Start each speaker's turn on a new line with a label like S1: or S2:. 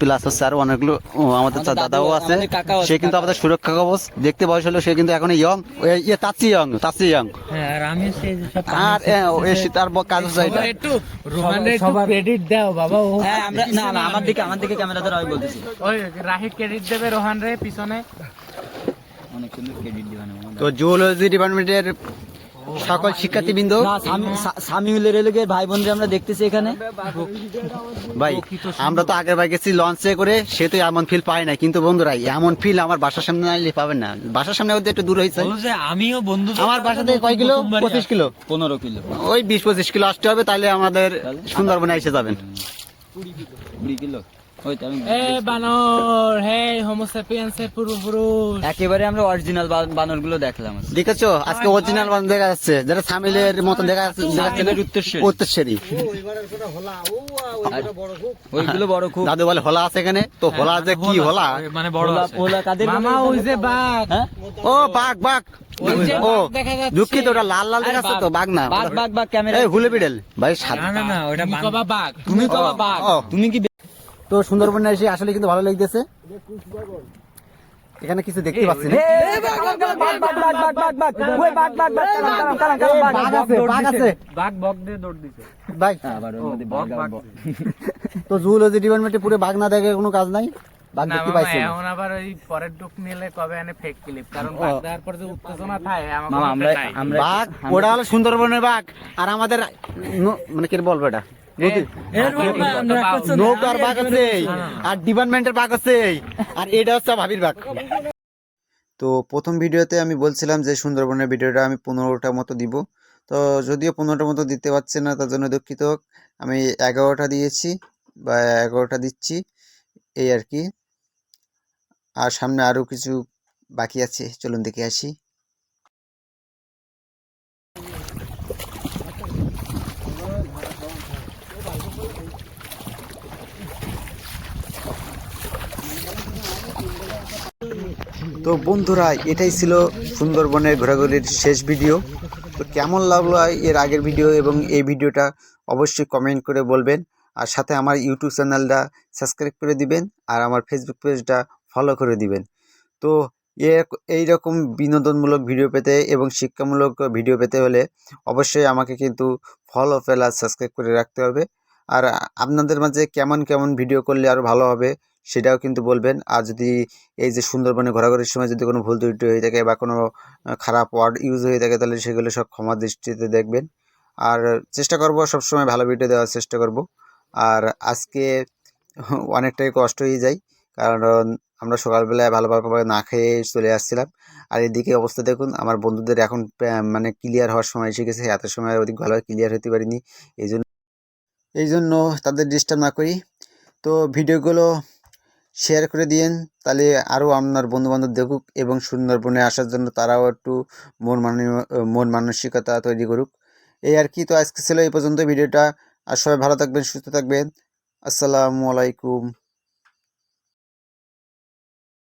S1: Plus হচ্ছে আরো অনেকগুলো আমাদের দাদাও আছে, সে কিন্তু আমাদের সুরক্ষা কবচ। দেখতে বয়স হলো, সে কিন্তু এখন ইয়ং, তাচ্ছি ইয়ং।
S2: আর আমি সেই সব
S1: আর তার কাজ হচ্ছে এটা।
S2: একটু রোহানের একটু ক্রেডিট দাও বাবা। ও
S3: হ্যাঁ আমরা না আমার দিকে ক্যামেরা ধরে আমি বলতেছি।
S2: ওই রাহিদ ক্রেডিট দেবে রোহান রে পিছনে।
S3: অনেক সুন্দর ক্রেডিট দিবেন।
S1: তো জুওলজি ডিপার্টমেন্টের সকল শিক্ষার্থীবৃন্দ,
S3: না সামিউলের এলাকার ভাই বোনরা আমরা দেখতেছি এখানে।
S1: ভাই আমরা তো আগের বার গেছি লঞ্চে করে, সে তো এমন ফিল পায় না, কিন্তু বন্ধুরা এমন ফিল আমার বাসার সামনে আনলে পাবেন না। বাসার সামনে ওদের একটু দূর হয়েছে,
S2: আমিও বন্ধু
S1: আমার বাসা থেকে কয় কিলো, 25 কিলো,
S3: 15 কিলো,
S1: ওই 20-25 কিলো আসতে হবে, তাহলে আমাদের সুন্দরবনে এসে যাবেন।
S3: 20 কিলো।
S2: এ বানর, হে হোমোসেপিয়েন্সের পূর্বপুরুষ।
S3: একেবারে আমরা অরিজিনাল বানর গুলো দেখলাম।
S1: দেখেছো আজকে অরিজিনাল বানর দেখা যাচ্ছে, যেটা সামিলের মতন দেখা যাচ্ছে, উত্তরসেরি।
S3: ওইগুলো বড় খুব।
S1: দাদু বলে হলা আছে এখানে, তো হলা যে কি হলা,
S2: মানে বড় আছে।
S3: ওলা কাদের
S2: মামা ওই যে বাঘ।
S1: ও বাঘ ও দুঃখিত, ওটা লাল দেখা যাচ্ছে তো, বাঘ না,
S3: বাঘ ক্যামেরা।
S1: এই হুলে বিড়েল ভাই, সাদা।
S2: না ওটা বাঘ।
S3: তুমি তো বাঘ, তুমি কি?
S1: তো সুন্দরবনে এসে আসলে কিন্তু ভালো লাগতেছে, এখানে কিছু দেখতে পাচ্ছি না।
S2: বাঘ বক দিয়ে দৌড় দিছে
S1: ভাই তো জুওলজি ডিপার্টমেন্টে পুরো বাঘ না দেখে কোনো কাজ নাই, বাঘ দেখতে পাইছি না।
S2: এখন আবার ওই পরের ডুক নিলে কবে আনে ফেক ক্লিপ, কারণ বাঘ দেওয়ার পর যে উত্তেজনা থাকে
S3: মামা আমরা
S1: বাঘ ওটা হলো সুন্দরবনের বাঘ, আর আমাদের মানে কি বলবো এটা, নৌকার বাঘ আছে, আর ডিপার্টমেন্টের বাঘ আছে, আর এটা হচ্ছে ভাবির বাঘ। তো প্রথম ভিডিওতে আমি বলছিলাম যে সুন্দরবনের ভিডিওটা আমি 15টা মতো দিব, তো যদিও 15টা মতো দিতে পারছি না, তার জন্য দুঃখিত। আমি 11টা দিয়েছি বা 11টা দিচ্ছি, এই আর কি। আর সামনে আরও কিছু বাকি আছে, চলুন দেখে আসি। তো বন্ধুরা, এটাই ছিল সুন্দরবনের ঘোরাঘুরির শেষ ভিডিও। তো কেমন লাগলো এর আগের ভিডিও এবং এই ভিডিওটা অবশ্যই কমেন্ট করে বলবেন, আর সাথে আমার ইউটিউব চ্যানেলটা সাবস্ক্রাইব করে দিবেন, আর আমার ফেসবুক পেজটা ফলো করে দিবেন। তো এই রকম বিনোদনমূলক ভিডিও পেতে এবং শিক্ষামূলক ভিডিও পেতে হলে অবশ্যই আমাকে কিন্তু ফলো প্লাস সাবস্ক্রাইব করে রাখতে হবে। আর আপনাদের মাঝে কেমন ভিডিও করলে আরও ভালো হবে সেটাও কিন্তু বলবেন। আর যদি এই যে সুন্দরবনে ঘোরাঘুরির সময় যদি কোনো ভুল ত্রুটি হয়ে থাকে বা কোনো খারাপ ওয়ার্ড ইউজ হয়ে থাকে, তাহলে সেগুলো সব ক্ষমা দৃষ্টিতে দেখবেন। আর চেষ্টা করব সবসময় ভালো ভিডিও দেওয়ার চেষ্টা করব। আর আজকে অনেকটাই কষ্ট হয়ে যায়, কারণ আমরা সকালবেলায় ভালোভাবে না খেয়ে চলে আসছিলাম। আর এদিকে অবস্থা দেখুন, আমার বন্ধুদের এখন মানে ক্লিয়ার হওয়ার সময় এসে গেছে, এত সময় ওদিক ভালোভাবে ক্লিয়ার হতে পারিনি, এই জন্য তাদের ডিস্টার্ব না করি। তো ভিডিওগুলো শেয়ার করে দিয়েন, তাহলে আরও আপনার বন্ধুবান্ধব দেখুক এবং সুন্দরবনে আসার জন্য তারাও একটু মন মানসিকতা তৈরি করুক, এই আর কি। তো আজকে ছিল এই পর্যন্ত ভিডিওটা, আর সবাই ভালো থাকবেন, সুস্থ থাকবেন। আসসালামু আলাইকুম।